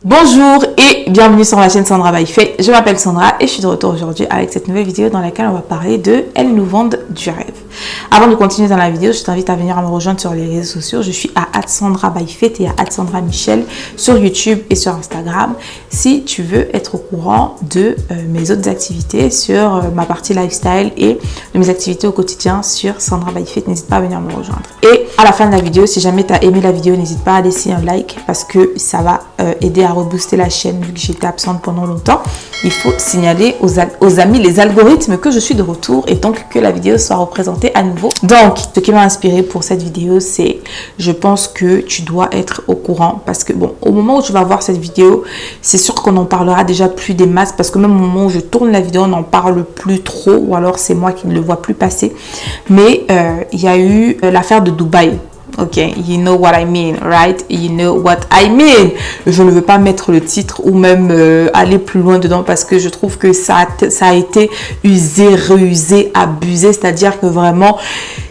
Bonjour et bienvenue sur ma chaîne Sandra by Faye. Je m'appelle Sandra et je suis de retour aujourd'hui avec cette nouvelle vidéo dans laquelle on va parler de Elles nous vendent du rêve. Avant de continuer dans la vidéo, je t'invite à venir me rejoindre sur les réseaux sociaux. Je suis à @Sandra by Faye et à @Sandra Michel sur YouTube et sur Instagram. Si tu veux être au courant de mes autres activités sur ma partie lifestyle et de mes activités au quotidien sur Sandra by Faye, n'hésite pas à venir me rejoindre. Et à la fin de la vidéo, si jamais tu as aimé la vidéo, n'hésite pas à laisser un like parce que ça va aider à rebooster la chaîne vu que j'étais absente pendant longtemps. Il faut signaler aux amis les algorithmes que je suis de retour et donc que la vidéo soit représentée à nouveau. Donc, ce qui m'a inspiré pour cette vidéo, c'est je pense que tu dois être au courant parce que bon, au moment où tu vas voir cette vidéo, c'est sûr qu'on en parlera déjà plus des masses parce que même au moment où je tourne la vidéo, on n'en parle plus trop ou alors c'est moi qui ne le vois plus passer. Mais il y a eu l'affaire de Dubaï. Ok, you know what I mean, right? You know what I mean. Je ne veux pas mettre le titre ou même aller plus loin dedans parce que je trouve que ça a été usé, reusé, abusé. C'est-à-dire que vraiment,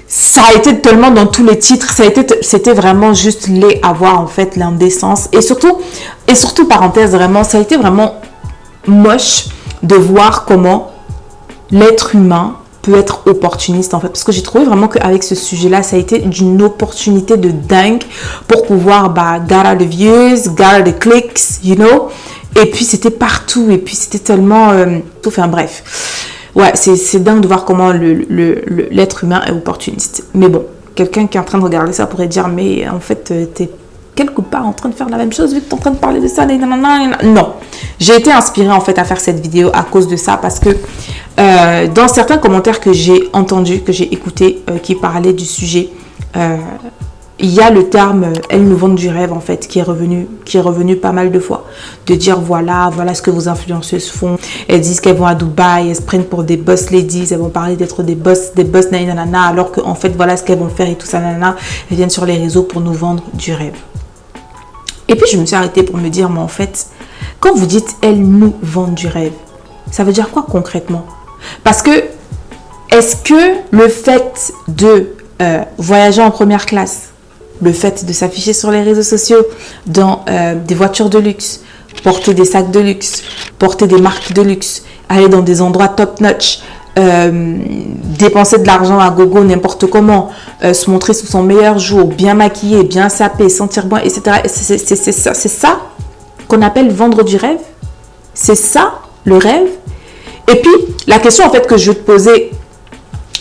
ça a été tellement dans tous les titres. C'était vraiment juste laid à voir en fait, l'indécence. Et surtout, parenthèse, vraiment, ça a été vraiment moche de voir comment l'être humain peut être opportuniste en fait, parce que j'ai trouvé vraiment qu'avec ce sujet-là, ça a été d'une opportunité de dingue pour pouvoir gather the views, gather the clicks, you know, et puis c'était partout, et puis c'était tellement enfin bref, ouais, c'est dingue de voir comment l'être humain est opportuniste. Mais bon, quelqu'un qui est en train de regarder ça pourrait dire, mais en fait, t'es quelque part en train de faire la même chose vu que tu es en train de parler de ça. Non, j'ai été inspirée en fait à faire cette vidéo à cause de ça parce que dans certains commentaires que j'ai entendus, que j'ai écoutés qui parlaient du sujet, il y a le terme elles nous vendent du rêve en fait qui est revenu pas mal de fois, de dire voilà ce que vos influenceuses font, elles disent qu'elles vont à Dubaï, elles se prennent pour des boss ladies, elles vont parler d'être des boss nanana, alors qu'en fait voilà ce qu'elles vont faire et tout ça nanana, elles viennent sur les réseaux pour nous vendre du rêve. Et puis je me suis arrêtée pour me dire, mais en fait, quand vous dites « elles nous vendent du rêve », ça veut dire quoi concrètement? Parce que, est-ce que le fait de voyager en première classe, le fait de s'afficher sur les réseaux sociaux dans des voitures de luxe, porter des sacs de luxe, porter des marques de luxe, aller dans des endroits top-notch, dépenser de l'argent à gogo n'importe comment, se montrer sous son meilleur jour, bien maquillé, bien sapé, sentir bon, etc. C'est ça qu'on appelle vendre du rêve? C'est ça le rêve? Et puis la question en fait que je vais te poser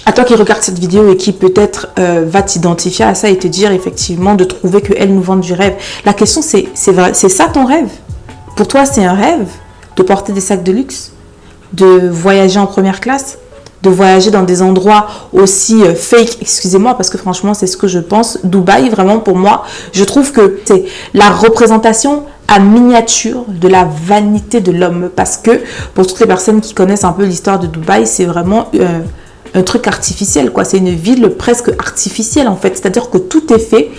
à toi qui regarde cette vidéo et qui peut-être va t'identifier à ça et te dire effectivement de trouver qu'elles nous vendent du rêve. La question c'est ça ton rêve? Pour toi c'est un rêve de porter des sacs de luxe, de voyager en première classe, de voyager dans des endroits aussi fake, excusez-moi, parce que franchement, c'est ce que je pense. Dubaï, vraiment, pour moi, je trouve que c'est la représentation à miniature de la vanité de l'homme. Parce que, pour toutes les personnes qui connaissent un peu l'histoire de Dubaï, c'est vraiment un truc artificiel, quoi. C'est une ville presque artificielle, en fait. C'est-à-dire que tout est fait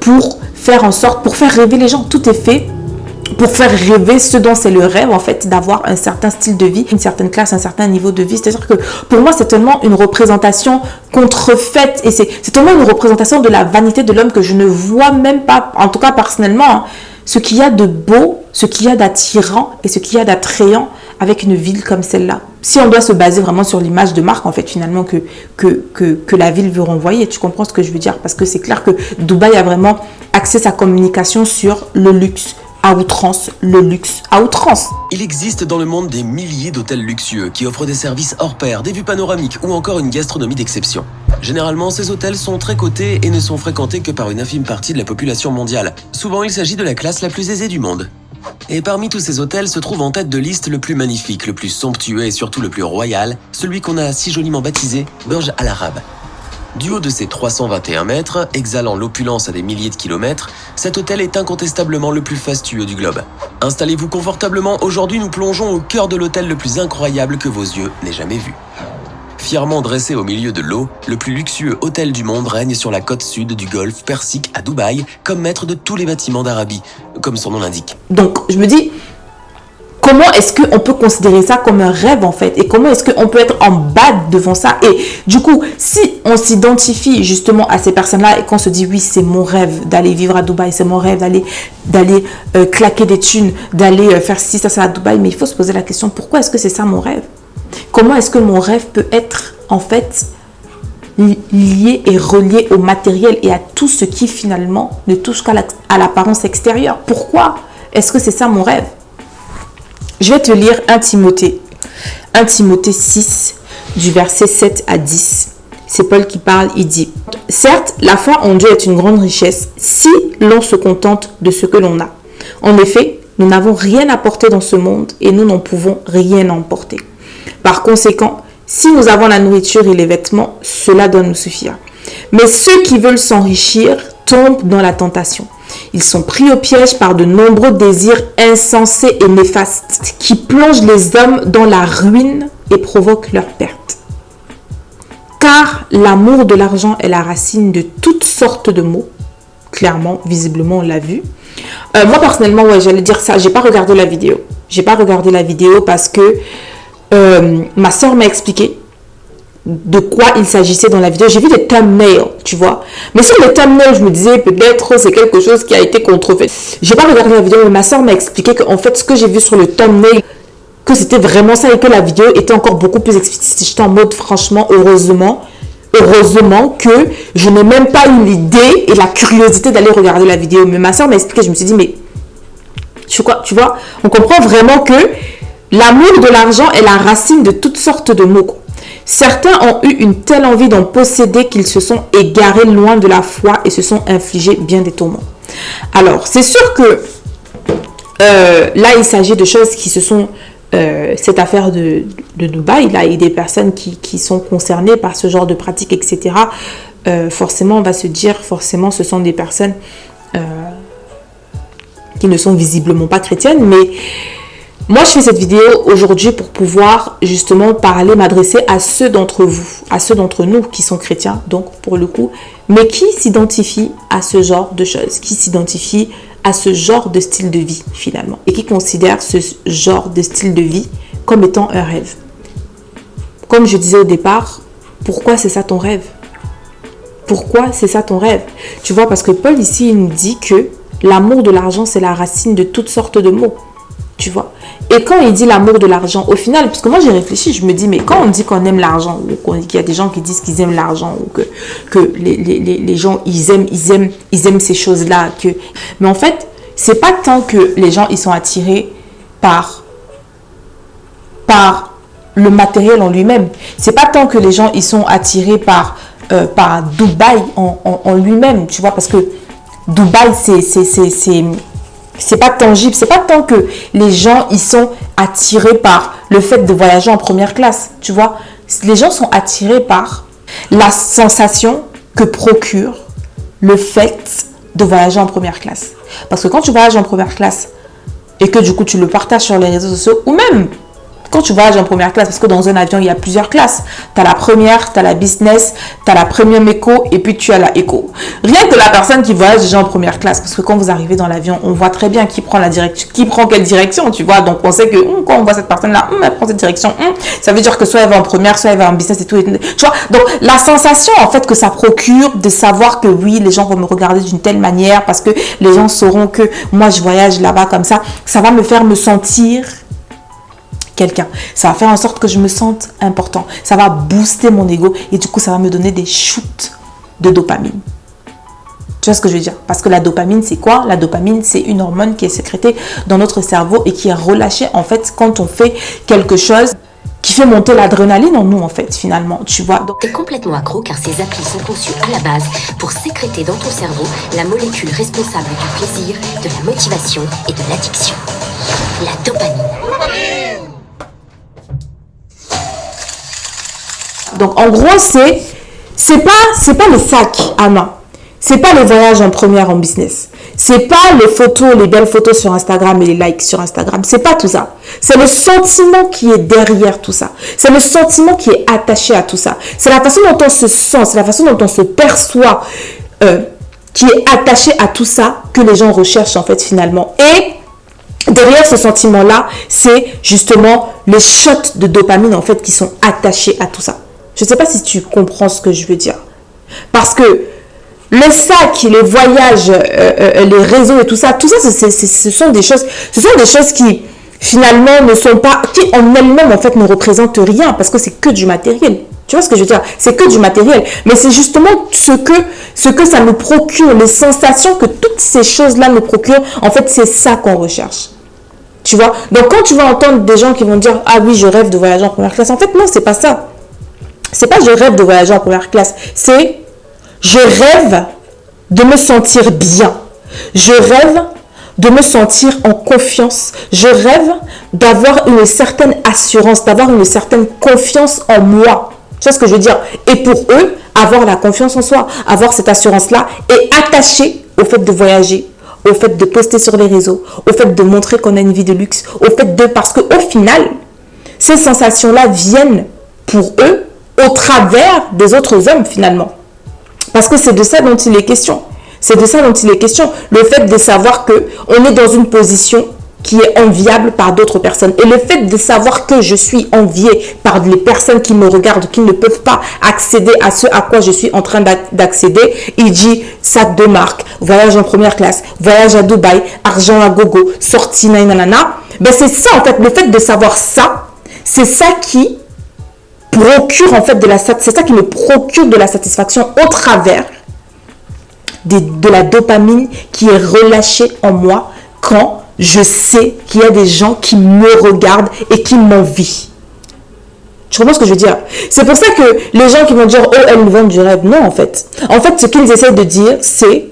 pour faire en sorte, pour faire rêver les gens. Tout est fait pour faire rêver ce dont c'est le rêve en fait, d'avoir un certain style de vie, une certaine classe, un certain niveau de vie. C'est-à-dire que pour moi c'est tellement une représentation contrefaite et c'est tellement une représentation de la vanité de l'homme que je ne vois même pas, en tout cas personnellement, hein, ce qu'il y a de beau, ce qu'il y a d'attirant et ce qu'il y a d'attrayant avec une ville comme celle-là. Si on doit se baser vraiment sur l'image de marque en fait finalement que la ville veut renvoyer, tu comprends ce que je veux dire? Parce que c'est clair que Dubaï a vraiment axé sa communication sur le luxe, à outrance, le luxe à outrance. Il existe dans le monde des milliers d'hôtels luxueux qui offrent des services hors pair, des vues panoramiques ou encore une gastronomie d'exception. Généralement, ces hôtels sont très cotés et ne sont fréquentés que par une infime partie de la population mondiale. Souvent, il s'agit de la classe la plus aisée du monde. Et parmi tous ces hôtels se trouve en tête de liste le plus magnifique, le plus somptueux et surtout le plus royal, celui qu'on a si joliment baptisé Burj Al Arab. Du haut de ses 321 mètres, exhalant l'opulence à des milliers de kilomètres, cet hôtel est incontestablement le plus fastueux du globe. Installez-vous confortablement, aujourd'hui nous plongeons au cœur de l'hôtel le plus incroyable que vos yeux n'aient jamais vu. Fièrement dressé au milieu de l'eau, le plus luxueux hôtel du monde règne sur la côte sud du golfe Persique à Dubaï, comme maître de tous les bâtiments d'Arabie, comme son nom l'indique. Donc je me dis, comment est-ce qu'on peut considérer ça comme un rêve en fait? Et comment est-ce qu'on peut être en bas devant ça? Et du coup, si on s'identifie justement à ces personnes-là et qu'on se dit oui, c'est mon rêve d'aller vivre à Dubaï, c'est mon rêve d'aller claquer des thunes, d'aller faire ci, ça à Dubaï, mais il faut se poser la question, pourquoi est-ce que c'est ça mon rêve? Comment est-ce que mon rêve peut être en fait lié et relié au matériel et à tout ce qui finalement ne touche qu'à l'apparence extérieure? Pourquoi est-ce que c'est ça mon rêve? Je vais te lire 1 Timothée 6 du verset 7 à 10. C'est Paul qui parle, il dit: certes, la foi en Dieu est une grande richesse si l'on se contente de ce que l'on a. En effet, nous n'avons rien à porter dans ce monde et nous n'en pouvons rien emporter. Par conséquent, si nous avons la nourriture et les vêtements, cela doit nous suffire. Mais ceux qui veulent s'enrichir tombent dans la tentation. Ils sont pris au piège par de nombreux désirs insensés et néfastes qui plongent les hommes dans la ruine et provoquent leur perte. Car l'amour de l'argent est la racine de toutes sortes de maux. Clairement, visiblement, on l'a vu. Moi, personnellement, ouais, j'allais dire ça. J'ai pas regardé la vidéo. J'ai pas regardé la vidéo parce que ma soeur m'a expliqué de quoi il s'agissait dans la vidéo. J'ai vu des thumbnails, tu vois. Mais sur les thumbnails, je me disais peut-être c'est quelque chose qui a été controversé. J'ai pas regardé la vidéo, mais ma soeur m'a expliqué qu'en fait, ce que j'ai vu sur le thumbnail, que c'était vraiment ça et que la vidéo était encore beaucoup plus explicite. J'étais en mode, franchement, heureusement que je n'ai même pas eu l'idée et la curiosité d'aller regarder la vidéo. Mais ma soeur m'a expliqué, je me suis dit, mais tu vois, on comprend vraiment que l'amour de l'argent est la racine de toutes sortes de maux. Certains ont eu une telle envie d'en posséder qu'ils se sont égarés loin de la foi et se sont infligés bien des tourments. Alors, c'est sûr que là, il s'agit de choses qui se sont... cette affaire de Dubaï, là, il y a des personnes qui sont concernées par ce genre de pratiques, etc. Forcément, on va se dire, forcément, ce sont des personnes qui ne sont visiblement pas chrétiennes, mais moi, je fais cette vidéo aujourd'hui pour pouvoir justement parler, m'adresser à ceux d'entre vous, à ceux d'entre nous qui sont chrétiens, donc pour le coup, mais qui s'identifient à ce genre de choses, qui s'identifient à ce genre de style de vie finalement, et qui considèrent ce genre de style de vie comme étant un rêve. Comme je disais au départ, pourquoi c'est ça ton rêve? Pourquoi c'est ça ton rêve? Tu vois, parce que Paul ici, il nous dit que l'amour de l'argent, c'est la racine de toutes sortes de maux. Tu vois. Et quand il dit l'amour de l'argent, au final, parce que moi j'ai réfléchi, je me dis, mais quand on dit qu'on aime l'argent, ou qu'il y a des gens qui disent qu'ils aiment l'argent, ou que les gens, ils aiment ces choses-là, mais en fait, c'est pas tant que les gens, ils sont attirés par le matériel en lui-même. C'est pas tant que les gens, ils sont attirés par Dubaï en lui-même, tu vois, parce que Dubaï, c'est pas tangible, c'est pas tant que les gens ils sont attirés par le fait de voyager en première classe, tu vois. Les gens sont attirés par la sensation que procure le fait de voyager en première classe. Parce que quand tu voyages en première classe et que du coup tu le partages sur les réseaux sociaux, ou même quand tu voyages en première classe, parce que dans un avion, il y a plusieurs classes. Tu as la première, tu as la business, tu as la premium éco et puis tu as la éco. Rien que la personne qui voyage déjà en première classe, parce que quand vous arrivez dans l'avion, on voit très bien qui prend la direction, qui prend quelle direction, tu vois. Donc on sait que quand on voit cette personne-là, elle prend cette direction, ça veut dire que soit elle va en première, soit elle va en business et tout. Tu vois, donc la sensation en fait que ça procure de savoir que oui, les gens vont me regarder d'une telle manière parce que les gens sauront que moi je voyage là-bas comme ça va me faire me sentir quelqu'un. Ça va faire en sorte que je me sente important. Ça va booster mon ego et du coup, ça va me donner des shoots de dopamine. Tu vois ce que je veux dire? Parce que la dopamine, c'est quoi? La dopamine, c'est une hormone qui est sécrétée dans notre cerveau et qui est relâchée en fait quand on fait quelque chose qui fait monter l'adrénaline en nous en fait finalement, tu vois. T'es complètement accro car ces applis sont conçues à la base pour sécréter dans ton cerveau la molécule responsable du plaisir, de la motivation et de l'addiction. La dopamine. Donc en gros, c'est pas le sac à main. C'est pas les voyages en première en business. C'est pas les photos, les belles photos sur Instagram et les likes sur Instagram. C'est pas tout ça. C'est le sentiment qui est derrière tout ça. C'est le sentiment qui est attaché à tout ça. C'est la façon dont on se sent, c'est la façon dont on se perçoit qui est attaché à tout ça que les gens recherchent en fait finalement. Et derrière ce sentiment-là, c'est justement les shots de dopamine en fait qui sont attachés à tout ça. Je ne sais pas si tu comprends ce que je veux dire. Parce que le sac, les voyages, les réseaux et tout ça, ce sont des choses qui finalement ne sont pas, qui en elles-mêmes en fait ne représentent rien parce que c'est que du matériel. Tu vois ce que je veux dire? C'est que du matériel. Mais c'est justement ce que ça nous procure, les sensations que toutes ces choses-là nous procurent. En fait, c'est ça qu'on recherche. Tu vois? Donc, quand tu vas entendre des gens qui vont dire « Ah oui, je rêve de voyager en première classe », en fait, non, c'est pas ça. C'est pas « Je rêve de voyager en première classe ». C'est « Je rêve de me sentir bien. Je rêve de me sentir en confiance. Je rêve d'avoir une certaine assurance, d'avoir une certaine confiance en moi. » Tu vois ce que je veux dire? Et pour eux, avoir la confiance en soi, avoir cette assurance-là est attaché au fait de voyager, au fait de poster sur les réseaux, au fait de montrer qu'on a une vie de luxe, parce qu'au final, ces sensations-là viennent pour eux au travers des autres hommes finalement. Parce que c'est de ça dont il est question. C'est de ça dont il est question. Le fait de savoir qu'on est dans une position qui est enviable par d'autres personnes. Et le fait de savoir que je suis enviée par les personnes qui me regardent, qui ne peuvent pas accéder à ce à quoi je suis en train d'accéder, il dit sac de marque, voyage en première classe, voyage à Dubaï, argent à gogo, sortie nanana. Ben c'est ça en fait, le fait de savoir ça, c'est ça qui procure en fait c'est ça qui me procure de la satisfaction au travers de la dopamine qui est relâchée en moi quand je sais qu'il y a des gens qui me regardent et qui m'envient. Tu comprends ce que je veux dire? C'est pour ça que les gens qui vont dire « Oh, elles nous vendent du rêve ». Non, en fait. En fait, ce qu'ils essaient de dire, c'est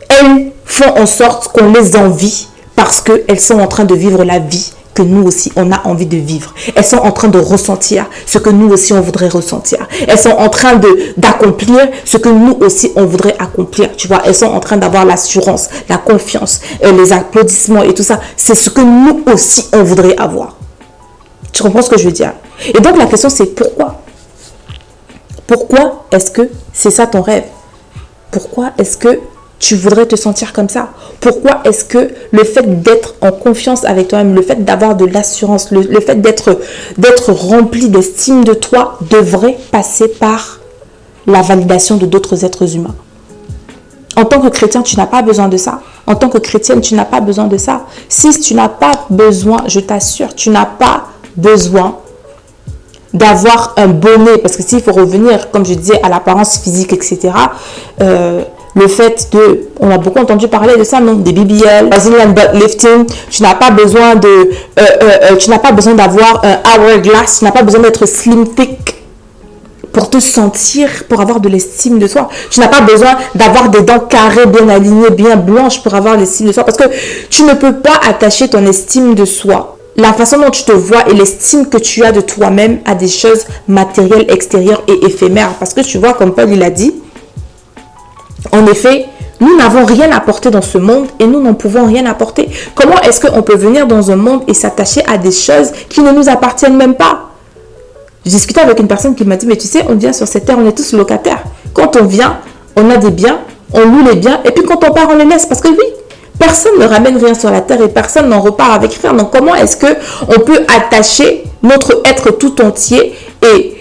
elles font en sorte qu'on les envie parce qu'elles sont en train de vivre la vie que nous aussi, on a envie de vivre. Elles sont en train de ressentir ce que nous aussi, on voudrait ressentir. Elles sont en train d'accomplir ce que nous aussi, on voudrait accomplir. Tu vois, elles sont en train d'avoir l'assurance, la confiance, les applaudissements et tout ça. C'est ce que nous aussi, on voudrait avoir. Tu comprends ce que je veux dire? Et donc, la question, c'est pourquoi? Pourquoi est-ce que c'est ça ton rêve? Pourquoi est-ce que tu voudrais te sentir comme ça? Pourquoi est-ce que le fait d'être en confiance avec toi-même, le fait d'avoir de l'assurance, le fait d'être rempli d'estime de toi devrait passer par la validation de d'autres êtres humains? En tant que chrétien, tu n'as pas besoin de ça. En tant que chrétienne, tu n'as pas besoin de ça. Si tu n'as pas besoin, je t'assure, tu n'as pas besoin d'avoir un bonnet. Parce que s'il faut revenir, comme je disais, à l'apparence physique, etc., le fait on a beaucoup entendu parler de ça, non? Des BBL, Brazilian butt lifting, tu n'as pas besoin d'avoir un hourglass, tu n'as pas besoin d'être slim thick pour te sentir, pour avoir de l'estime de soi. Tu n'as pas besoin d'avoir des dents carrées, bien alignées, bien blanches pour avoir l'estime de soi. Parce que tu ne peux pas attacher ton estime de soi, la façon dont tu te vois et l'estime que tu as de toi-même à des choses matérielles, extérieures et éphémères. Parce que tu vois, comme Paul il a dit, en effet, nous n'avons rien apporté dans ce monde et nous n'en pouvons rien apporter. Comment est-ce qu'on peut venir dans un monde et s'attacher à des choses qui ne nous appartiennent même pas? Je discutais avec une personne qui m'a dit, mais tu sais, on vient sur cette terre, on est tous locataires. Quand on vient, on a des biens, on loue les biens et puis quand on part, on les laisse. Parce que oui, personne ne ramène rien sur la terre et personne n'en repart avec rien. Donc comment est-ce qu'on peut attacher notre être tout entier et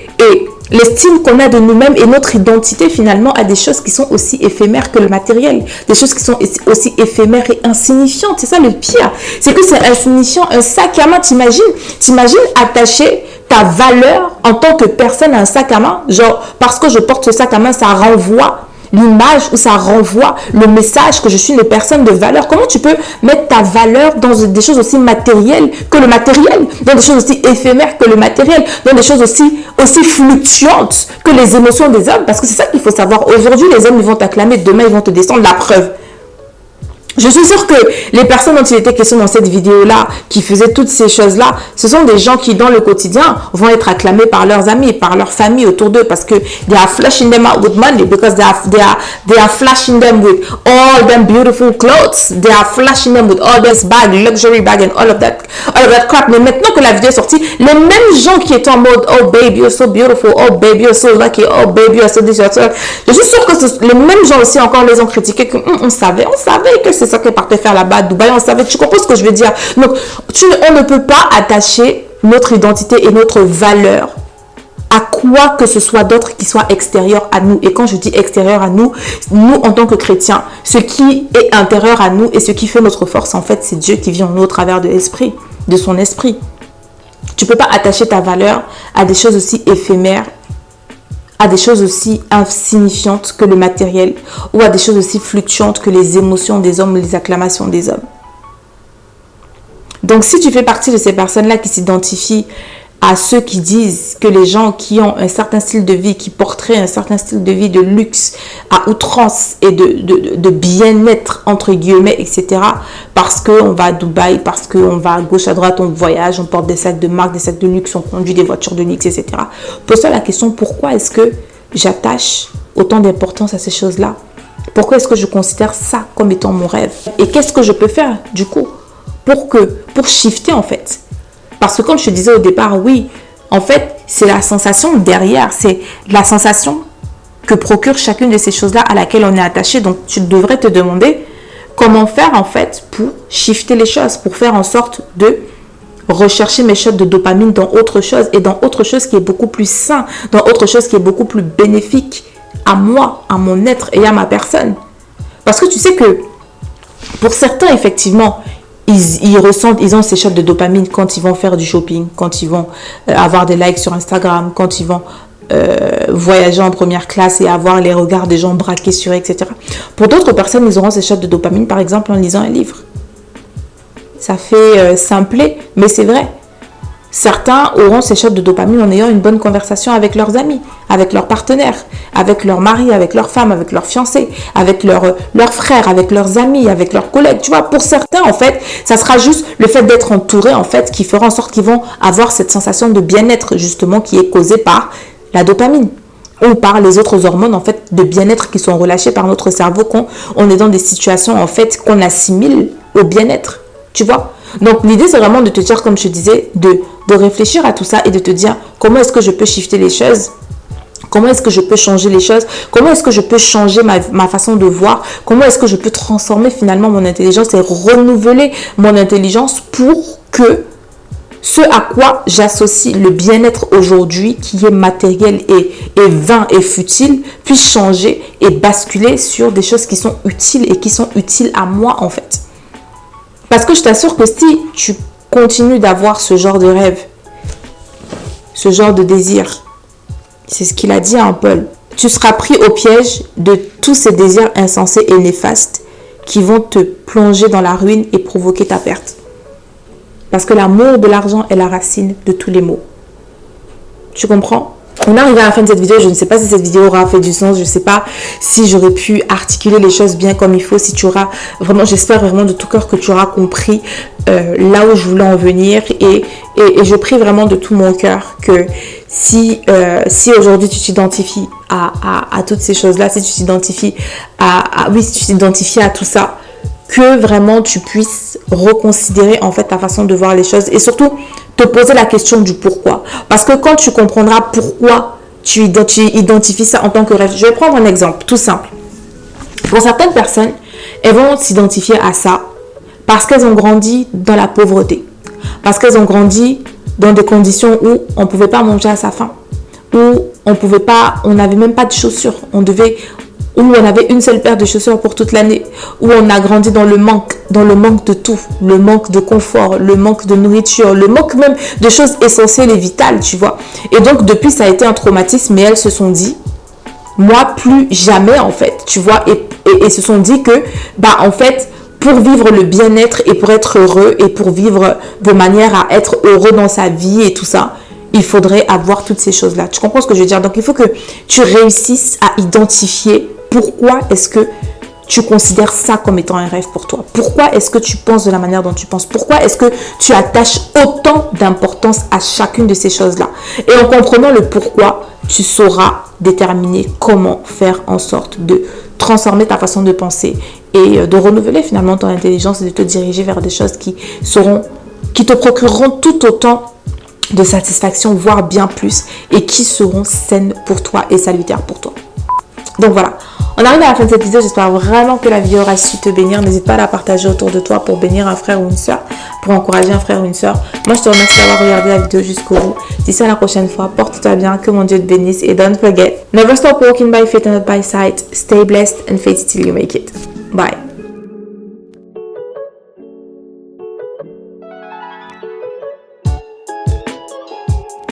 l'estime qu'on a de nous-mêmes et notre identité finalement à des choses qui sont aussi éphémères que le matériel, des choses qui sont aussi éphémères et insignifiantes. C'est ça le pire, c'est que c'est insignifiant. Un sac à main, t'imagines attacher ta valeur en tant que personne à un sac à main, genre parce que je porte ce sac à main, ça renvoie l'image ou ça renvoie le message que je suis une personne de valeur. Comment tu peux mettre ta valeur dans des choses aussi matérielles que le matériel, dans des choses aussi éphémères que le matériel, dans des choses aussi fluctuantes que les émotions des hommes? Parce que c'est ça qu'il faut savoir. Aujourd'hui, les hommes ils vont t'acclamer, demain ils vont te descendre. La preuve. Je suis sûre que les personnes dont il était question dans cette vidéo-là, qui faisaient toutes ces choses-là, ce sont des gens qui, dans le quotidien, vont être acclamés par leurs amis, par leur famille autour d'eux, parce que they are flashing them out with money, because they are flashing them with all them beautiful clothes, they are flashing them with all this bag, luxury bag, and all of that crap. Mais maintenant que la vidéo est sortie, les mêmes gens qui étaient en mode, oh baby, you're so beautiful, oh baby, you're so lucky, oh baby, you're so this, you're so... Je suis sûre que les mêmes gens aussi encore les ont critiqué, que on savait que c'est ça qu'elle partait faire là-bas à Dubaï, on savait, tu comprends ce que je veux dire? Donc, on ne peut pas attacher notre identité et notre valeur à quoi que ce soit d'autre qui soit extérieur à nous. Et quand je dis extérieur à nous, nous en tant que chrétiens, ce qui est intérieur à nous et ce qui fait notre force, en fait, c'est Dieu qui vit en nous au travers de l'esprit, de son esprit. Tu ne peux pas attacher ta valeur à des choses aussi éphémères, à des choses aussi insignifiantes que le matériel, ou à des choses aussi fluctuantes que les émotions des hommes, les acclamations des hommes. Donc, si tu fais partie de ces personnes-là qui s'identifient à ceux qui disent que les gens qui ont un certain style de vie, qui porteraient un certain style de vie de luxe à outrance et de bien-être, entre guillemets, etc. Parce qu'on va à Dubaï, parce qu'on va à gauche, à droite, on voyage, on porte des sacs de marque, des sacs de luxe, on conduit des voitures de luxe, etc. Pose-toi la question, pourquoi est-ce que j'attache autant d'importance à ces choses-là? Pourquoi est-ce que je considère ça comme étant mon rêve? Et qu'est-ce que je peux faire, du coup, pour shifter, en fait? Parce que comme je te disais au départ, oui, en fait, c'est la sensation derrière, c'est la sensation que procure chacune de ces choses-là à laquelle on est attaché. Donc, tu devrais te demander comment faire, en fait, pour shifter les choses, pour faire en sorte de rechercher mes shots de dopamine dans autre chose et dans autre chose qui est beaucoup plus sain, dans autre chose qui est beaucoup plus bénéfique à moi, à mon être et à ma personne. Parce que tu sais que pour certains, effectivement, ils ont ces shots de dopamine quand ils vont faire du shopping, quand ils vont avoir des likes sur Instagram, quand ils vont voyager en première classe et avoir les regards des gens braqués sur eux, etc. Pour d'autres personnes, ils auront ces shots de dopamine, par exemple, en lisant un livre. Ça fait simpler, mais c'est vrai. Certains auront ces shots de dopamine en ayant une bonne conversation avec leurs amis, avec leurs partenaires, avec leur mari, avec leur femme, avec leur fiancé, avec leurs frères, avec leurs amis, avec leurs collègues. Tu vois, pour certains, en fait, ça sera juste le fait d'être entouré, en fait, qui fera en sorte qu'ils vont avoir cette sensation de bien-être, justement, qui est causée par la dopamine ou par les autres hormones, en fait, de bien-être qui sont relâchées par notre cerveau quand on est dans des situations, en fait, qu'on assimile au bien-être. Tu vois? Donc, l'idée, c'est vraiment de te dire, comme je te disais, de réfléchir à tout ça et de te dire comment est-ce que je peux shifter les choses, comment est-ce que je peux changer les choses, comment est-ce que je peux changer ma façon de voir, comment est-ce que je peux transformer finalement mon intelligence et renouveler mon intelligence pour que ce à quoi j'associe le bien-être aujourd'hui, qui est matériel et vain et futile, puisse changer et basculer sur des choses qui sont utiles et qui sont utiles à moi, en fait. Parce que je t'assure que si tu continues d'avoir ce genre de rêve, ce genre de désir, c'est ce qu'il a dit à Paul, tu seras pris au piège de tous ces désirs insensés et néfastes qui vont te plonger dans la ruine et provoquer ta perte. Parce que l'amour de l'argent est la racine de tous les maux. Tu comprends? On est arrivé à la fin de cette vidéo. Je ne sais pas si cette vidéo aura fait du sens. Je ne sais pas si j'aurais pu articuler les choses bien comme il faut. Si tu auras vraiment, j'espère vraiment de tout cœur que tu auras compris là où je voulais en venir. Et je prie vraiment de tout mon cœur que si aujourd'hui tu t'identifies à toutes ces choses-là, si tu t'identifies si tu t'identifies à tout ça, que vraiment tu puisses reconsidérer en fait ta façon de voir les choses et surtout te poser la question du pourquoi. Parce que quand tu comprendras pourquoi tu identifies ça en tant que rêve, je vais prendre un exemple tout simple. Pour certaines personnes, elles vont s'identifier à ça parce qu'elles ont grandi dans la pauvreté, parce qu'elles ont grandi dans des conditions où on ne pouvait pas manger à sa faim, où on n'avait même pas de chaussures, où on avait une seule paire de chaussures pour toute l'année, où on a grandi dans le manque de tout, le manque de confort, le manque de nourriture, le manque même de choses essentielles et vitales, tu vois. Et donc, depuis, ça a été un traumatisme, mais elles se sont dit, moi, plus jamais, en fait, tu vois, et se sont dit que, en fait, pour vivre le bien-être et pour être heureux et pour vivre de manière à être heureux dans sa vie et tout ça, il faudrait avoir toutes ces choses-là. Tu comprends ce que je veux dire? Donc, il faut que tu réussisses à identifier pourquoi est-ce que tu considères ça comme étant un rêve pour toi. Pourquoi est-ce que tu penses de la manière dont tu penses? Pourquoi est-ce que tu attaches autant d'importance à chacune de ces choses-là? Et en comprenant le pourquoi, tu sauras déterminer comment faire en sorte de transformer ta façon de penser et de renouveler finalement ton intelligence et de te diriger vers des choses qui te procureront tout autant de satisfaction, voire bien plus, et qui seront saines pour toi et salutaires pour toi. Donc voilà, on arrive à la fin de cette vidéo. J'espère vraiment que la vidéo aura su te bénir. N'hésite pas à la partager autour de toi pour bénir un frère ou une soeur, pour encourager un frère ou une soeur. Moi, je te remercie d'avoir regardé la vidéo jusqu'au bout. D'ici à la prochaine fois, porte-toi bien, que mon Dieu te bénisse. Et don't forget, never stop walking by faith and not by sight. Stay blessed and faith till you make it. Bye.